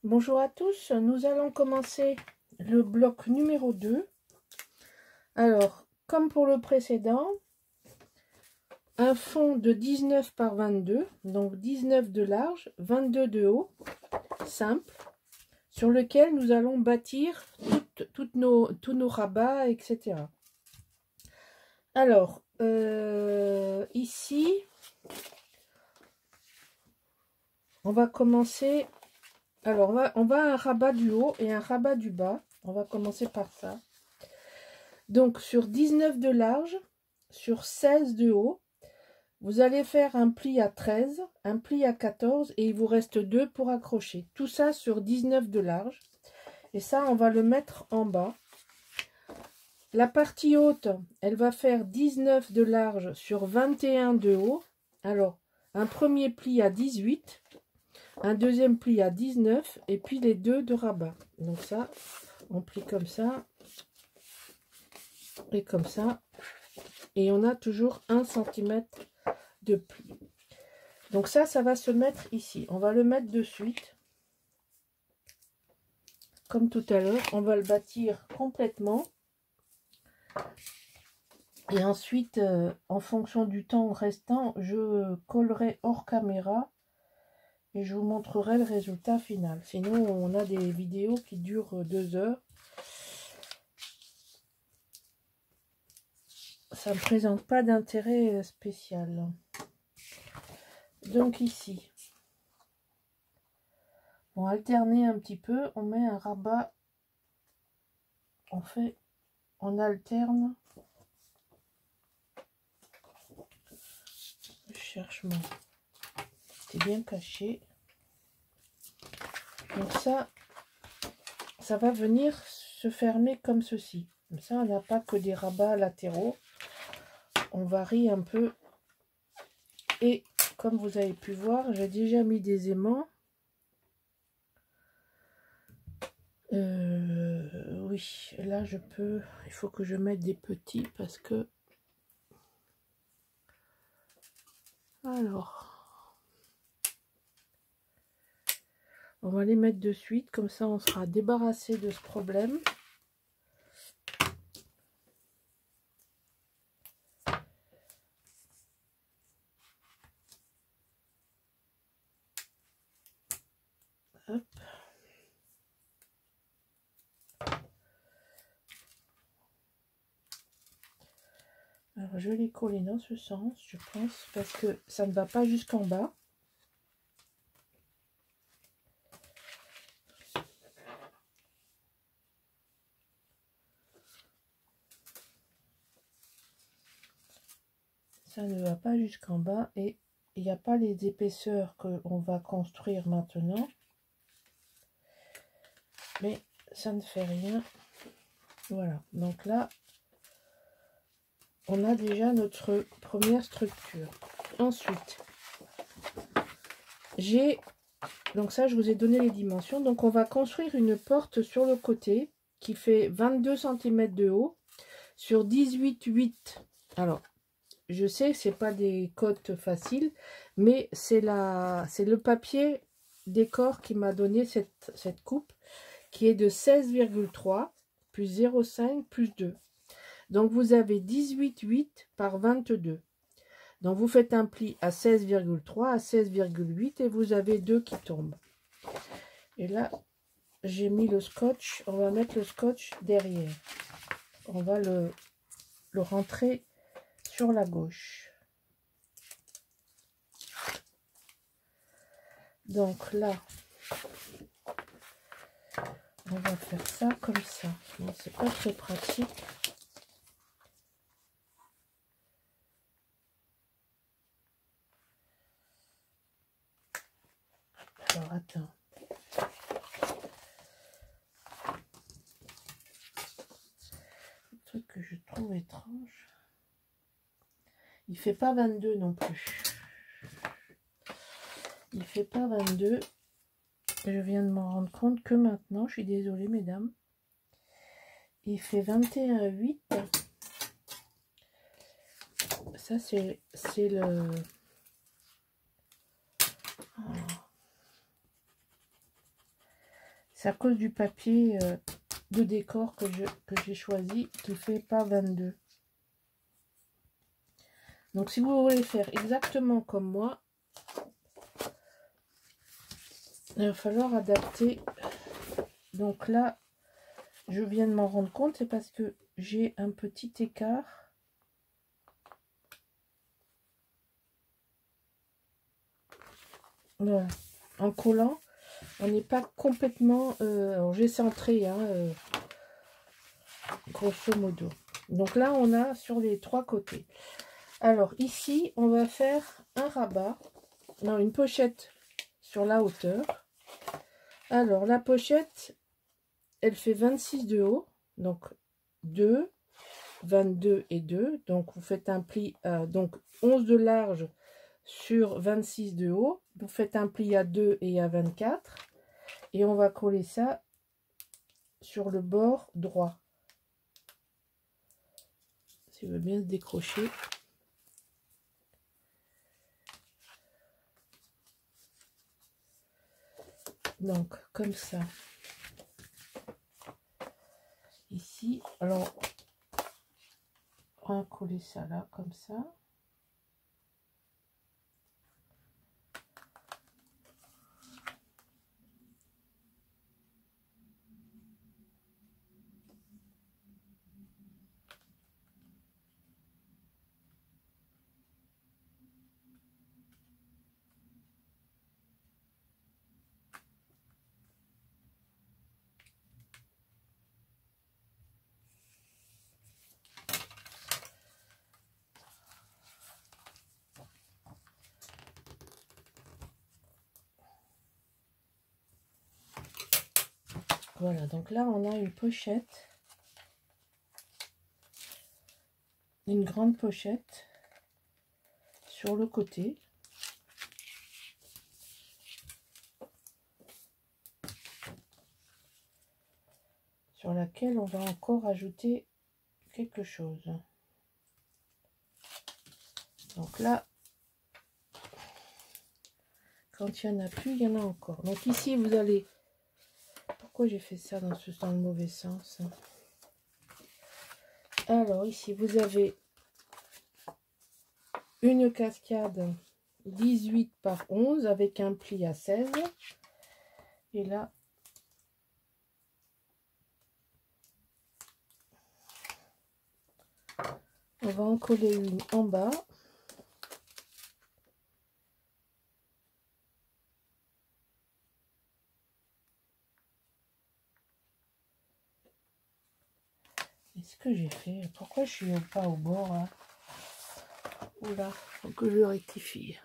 Bonjour à tous, nous allons commencer le bloc numéro 2. Alors, comme pour le précédent, un fond de 19 par 22, donc 19 de large, 22 de haut, simple, sur lequel nous allons bâtir tous nos rabats, etc. Alors, ici, on va commencer. Alors, on va un rabat du haut et un rabat du bas. On va commencer par ça. Donc, sur 19 de large, sur 16 de haut, vous allez faire un pli à 13, un pli à 14 et il vous reste 2 pour accrocher. Tout ça sur 19 de large. Et ça, on va le mettre en bas. La partie haute, elle va faire 19 de large sur 21 de haut. Alors, un premier pli à 18. Un deuxième pli à 19 et puis les deux de rabat. Donc ça, on plie comme ça et comme ça. Et on a toujours 1 cm de pli. Donc ça va se mettre ici. On va le mettre de suite. Comme tout à l'heure, on va le bâtir complètement. Et ensuite, en fonction du temps restant, je collerai hors caméra. Et je vous montrerai le résultat final. Sinon, on a des vidéos qui durent 2 heures. Ça ne présente pas d'intérêt spécial. Donc ici, on alterne un petit peu. On met un rabat. On alterne. Je cherche mon... C'est bien caché. Donc ça va venir se fermer comme ceci. Comme ça, on n'a pas que des rabats latéraux. On varie un peu. Et comme vous avez pu voir, j'ai déjà mis des aimants. Oui, là je peux. Il faut que je mette des petits parce que... Alors... On va les mettre de suite, comme ça on sera débarrassé de ce problème. Hop. Alors je vais les coller dans ce sens, je pense, parce que ça ne va pas jusqu'en bas. Ça ne va pas jusqu'en bas et il n'y a pas les épaisseurs qu'on va construire maintenant. Mais ça ne fait rien. Voilà, donc là, on a déjà notre première structure. Ensuite, donc ça, je vous ai donné les dimensions. Donc on va construire une porte sur le côté qui fait 22 cm de haut sur 18,8. Alors, je sais que ce n'est pas des cotes faciles, mais c'est le papier décor qui m'a donné cette coupe, qui est de 16,3 plus 0,5 plus 2. Donc, vous avez 18,8 par 22. Donc, vous faites un pli à 16,3, à 16,8 et vous avez 2 qui tombent. Et là, j'ai mis le scotch. On va mettre le scotch derrière. On va le rentrer sur la gauche. Donc là, on va faire ça comme ça. Bon, c'est pas très pratique. Alors, attends. Le truc que je trouve étrange. Il fait pas 22 non plus. Il fait pas 22. Je viens de m'en rendre compte que maintenant. Je suis désolée, mesdames. Il fait 21,8. Ça, c'est le... C'est à cause du papier de décor que j'ai choisi, qui fait pas 22. Donc si vous voulez faire exactement comme moi, il va falloir adapter. Donc là, je viens de m'en rendre compte, c'est parce que j'ai un petit écart. Voilà. En collant, on n'est pas complètement... alors j'ai centré, hein, grosso modo. Donc là, on a sur les 3 côtés. Alors ici, on va faire un rabat, non, une pochette sur la hauteur. Alors la pochette, elle fait 26 de haut, donc 2, 22 et 2. Donc vous faites un pli à donc 11 de large sur 26 de haut. Vous faites un pli à 2 et à 24. Et on va coller ça sur le bord droit. S'il veut bien se décrocher. Donc, comme ça. Ici, alors, on va coller ça là, comme ça. Voilà, donc là, on a une pochette. Une grande pochette sur le côté. Sur laquelle on va encore ajouter quelque chose. Donc là, quand il n'y en a plus, il y en a encore. Donc ici, vous allez... Pourquoi j'ai fait ça dans le mauvais sens? Alors ici, vous avez une cascade 18 par 11 avec un pli à 16. Et là, on va en coller une en bas. Est-ce que j'ai fait? Pourquoi je suis pas au bord là? Oula, faut que je rectifie.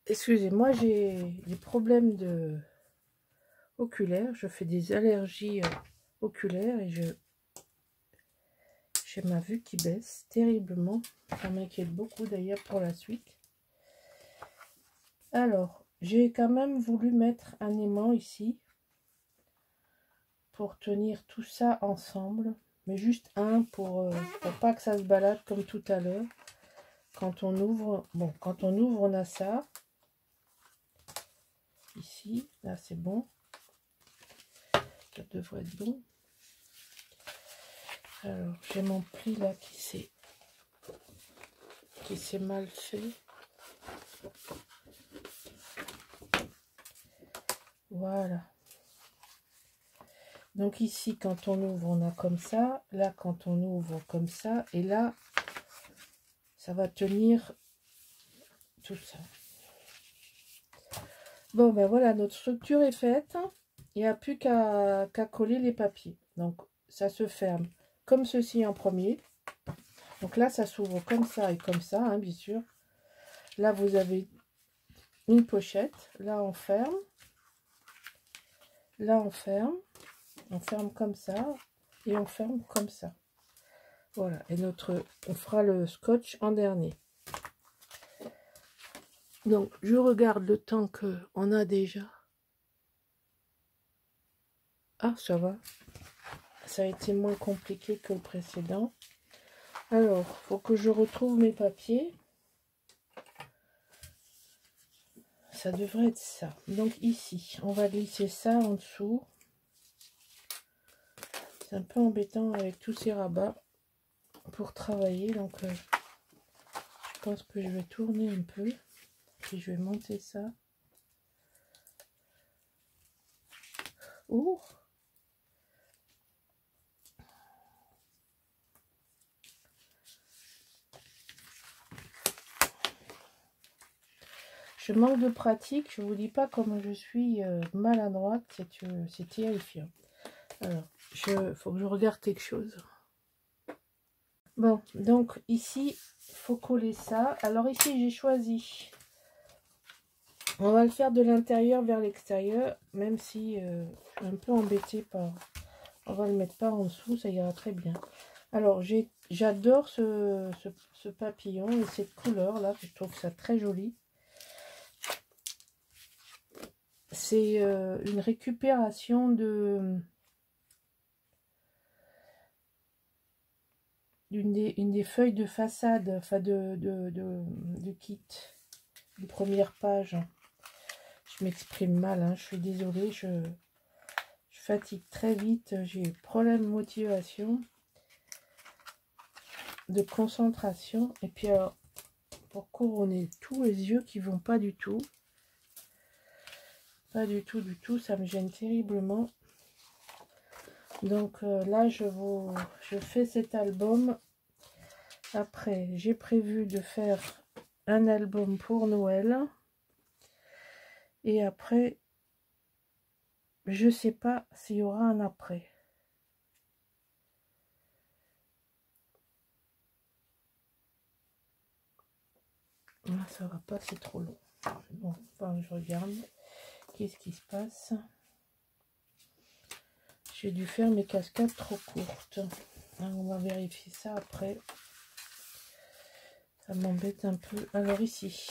Excusez-moi, j'ai des problèmes oculaires. Je fais des allergies oculaires et j'ai ma vue qui baisse terriblement. Ça m'inquiète beaucoup d'ailleurs pour la suite. Alors, j'ai quand même voulu mettre un aimant ici pour tenir tout ça ensemble. Mais juste un pour pas que ça se balade comme tout à l'heure. Quand on ouvre, bon, quand on ouvre, on a ça. Ici, là c'est bon. Ça devrait être bon. Alors, j'ai mon pli là qui s'est mal fait. Voilà. Donc ici, quand on ouvre, on a comme ça. Là, quand on ouvre, comme ça. Et là, ça va tenir tout ça. Bon, ben voilà, notre structure est faite. Il n'y a plus qu'à coller les papiers. Donc, ça se ferme comme ceci en premier. Donc là, ça s'ouvre comme ça et comme ça, hein, bien sûr. Là, vous avez une pochette. Là, on ferme. Là, on ferme. On ferme comme ça. Et on ferme comme ça. Voilà. Et on fera le scotch en dernier. Donc, je regarde le temps qu'on a déjà. Ah, ça va. Ça a été moins compliqué que le précédent. Alors, il faut que je retrouve mes papiers. Ça devrait être ça. Donc ici, on va glisser ça en dessous. C'est un peu embêtant avec tous ces rabats pour travailler. Donc je pense que je vais tourner un peu. Puis je vais monter ça. Oh! Je manque de pratique, je vous dis pas comment je suis maladroite, c'est terrifiant. Alors, faut que je regarde quelque chose. Bon, donc ici, faut coller ça. Alors ici, j'ai choisi. On va le faire de l'intérieur vers l'extérieur, même si je suis un peu embêtée par. On va le mettre pas en dessous, ça ira très bien. Alors, j'adore ce papillon et cette couleur là, je trouve ça très joli. C'est une récupération d'une des feuilles de façade, enfin de kit, une première page. Je m'exprime mal, hein, je suis désolée, je fatigue très vite, j'ai problème de motivation, de concentration, et puis alors, pour couronner tous les yeux qui vont pas du tout. Pas du tout, ça me gêne terriblement. Donc là, je fais cet album. Après, j'ai prévu de faire un album pour Noël. Et après, je sais pas s'il y aura un après. Là, ça va pas, c'est trop long. Bon, enfin, je regarde. Qu'est-ce qui se passe? J'ai dû faire mes cascades trop courtes. Alors, on va vérifier ça après. Ça m'embête un peu. Alors ici.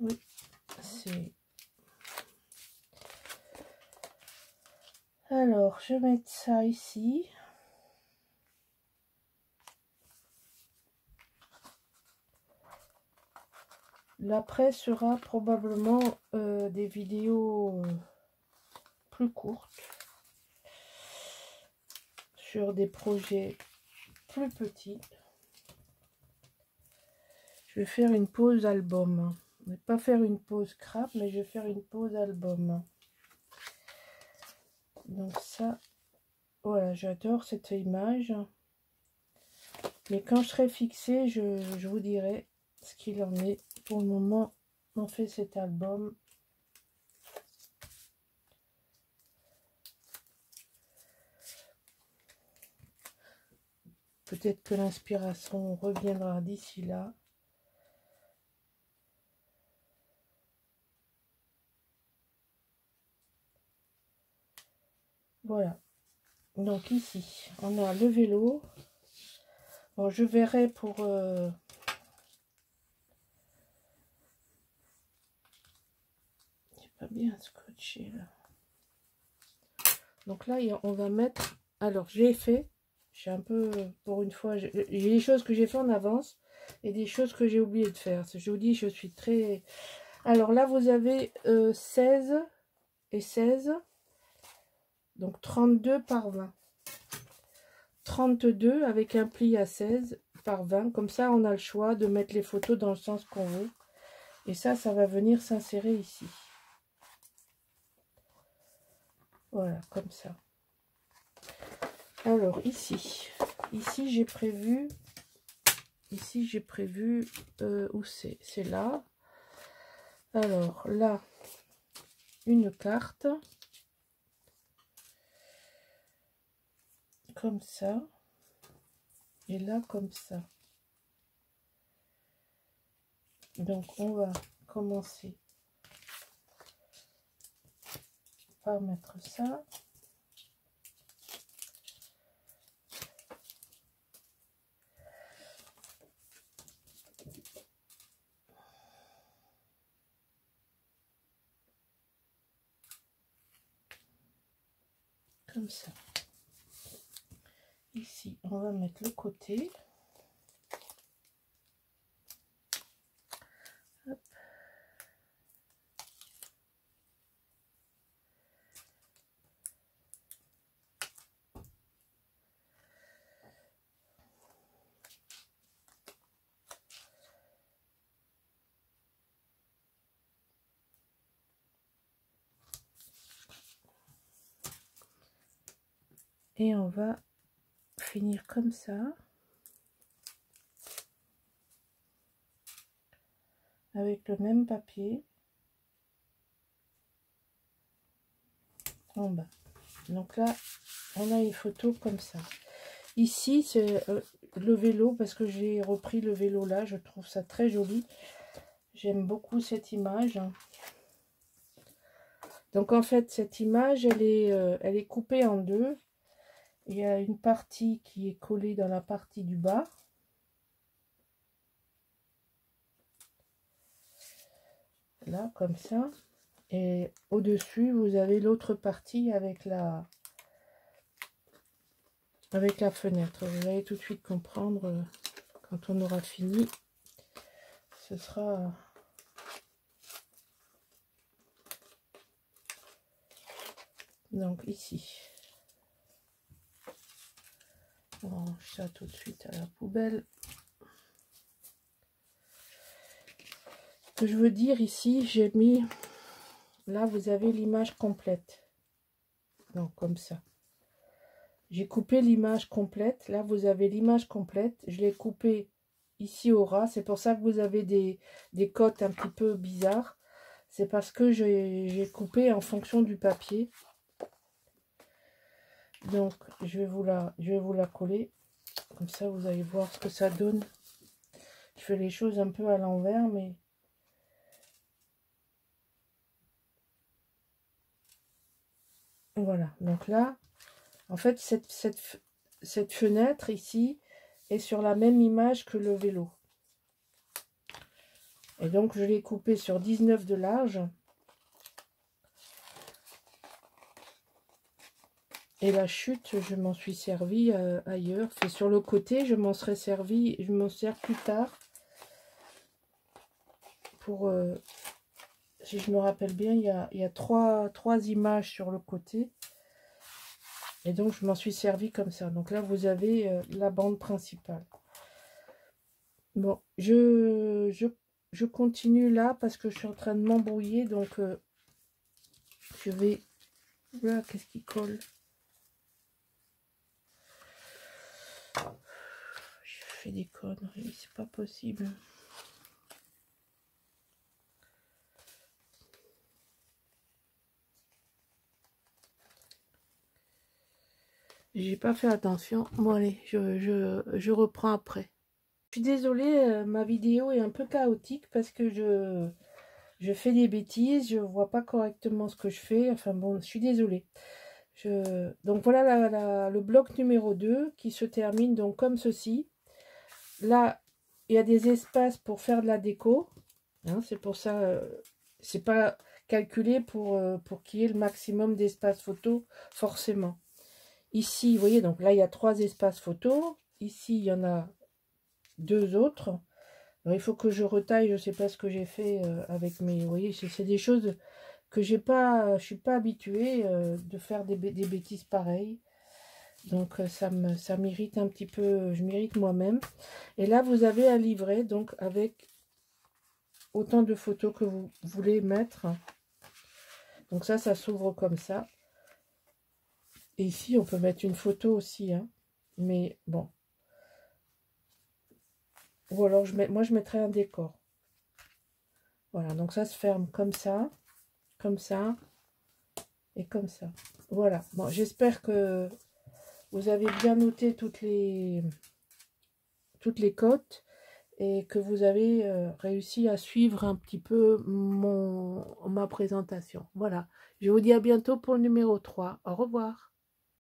Oui, c'est... Alors, je vais mettre ça ici. L'après sera probablement des vidéos plus courtes sur des projets plus petits. Je vais faire une pause album. Je ne vais pas faire une pause scrap, mais je vais faire une pause album. Donc ça, voilà, j'adore cette image. Mais quand je serai fixée, je vous dirai ce qu'il en est. Pour le moment, on fait cet album. Peut-être que l'inspiration reviendra d'ici là. Voilà. Donc ici, on a le vélo. Bon, je verrai pour... C'est pas bien scotché là. Donc là, on va mettre... Alors, j'ai un peu, pour une fois, j'ai des choses que j'ai fait en avance et des choses que j'ai oublié de faire. Je vous dis, je suis très... Alors là, vous avez 16 et 16. Donc 32 par 20. 32 avec un pli à 16 par 20. Comme ça, on a le choix de mettre les photos dans le sens qu'on veut. Et ça va venir s'insérer ici. Voilà, comme ça. Alors, ici j'ai prévu... Ici, j'ai prévu... où c'est? C'est là. Alors, là, une carte. Comme ça. Et là, comme ça. Donc, on va commencer par mettre ça. Comme ça. Ici, on va mettre le côté. Et on va finir comme ça. Avec le même papier. En bas. Donc là, on a une photo comme ça. Ici, c'est le vélo, parce que j'ai repris le vélo là. Je trouve ça très joli. J'aime beaucoup cette image. Donc en fait, cette image, elle est coupée en deux. Il y a une partie qui est collée dans la partie du bas. Là, comme ça. Et au-dessus, vous avez l'autre partie avec la fenêtre. Vous allez tout de suite comprendre quand on aura fini. Ce sera... Donc ici. On range ça tout de suite à la poubelle. Ce que je veux dire ici, j'ai mis... Là, vous avez l'image complète. Donc, comme ça. J'ai coupé l'image complète. Là, vous avez l'image complète. Je l'ai coupée ici au ras. C'est pour ça que vous avez des cotes un petit peu bizarres. C'est parce que j'ai coupé en fonction du papier. Donc, je vais vous la coller. Comme ça, vous allez voir ce que ça donne. Je fais les choses un peu à l'envers, mais... Voilà. Donc là, en fait, cette fenêtre ici est sur la même image que le vélo. Et donc, je l'ai coupé sur 19 de large. Et la chute, je m'en suis servi ailleurs. C'est sur le côté, je m'en serais servi, je m'en sers plus tard. Pour, si je me rappelle bien, il y a trois images sur le côté. Et donc, je m'en suis servi comme ça. Donc là, vous avez la bande principale. Bon, je continue là parce que je suis en train de m'embrouiller. Donc, je vais... Là, qu'est-ce qui colle? Je fais des conneries, c'est pas possible. J'ai pas fait attention. Bon allez, je reprends après. Je suis désolée, ma vidéo est un peu chaotique parce que je fais des bêtises, je vois pas correctement ce que je fais. Enfin bon, je suis désolée. Donc voilà le bloc numéro 2 qui se termine donc comme ceci. Là, il y a des espaces pour faire de la déco. Hein, c'est pour ça, c'est pas calculé pour qu'il y ait le maximum d'espace photo, forcément. Ici, vous voyez, donc là, il y a 3 espaces photo. Ici, il y en a 2 autres. Alors, il faut que je retaille, je ne sais pas ce que j'ai fait avec mes... Vous voyez, c'est des choses que je ne suis pas habituée de faire des bêtises pareilles. Donc, ça m'irrite un petit peu, je m'irrite moi-même. Et là, vous avez un livret, donc avec autant de photos que vous voulez mettre. Donc ça s'ouvre comme ça. Et ici, on peut mettre une photo aussi, hein. Mais bon. Ou alors, moi, je mettrais un décor. Voilà, donc ça se ferme comme ça et comme ça. Voilà. Bon, j'espère que vous avez bien noté toutes les cotes et que vous avez réussi à suivre un petit peu ma présentation. Voilà. Je vous dis à bientôt pour le numéro 3. Au revoir.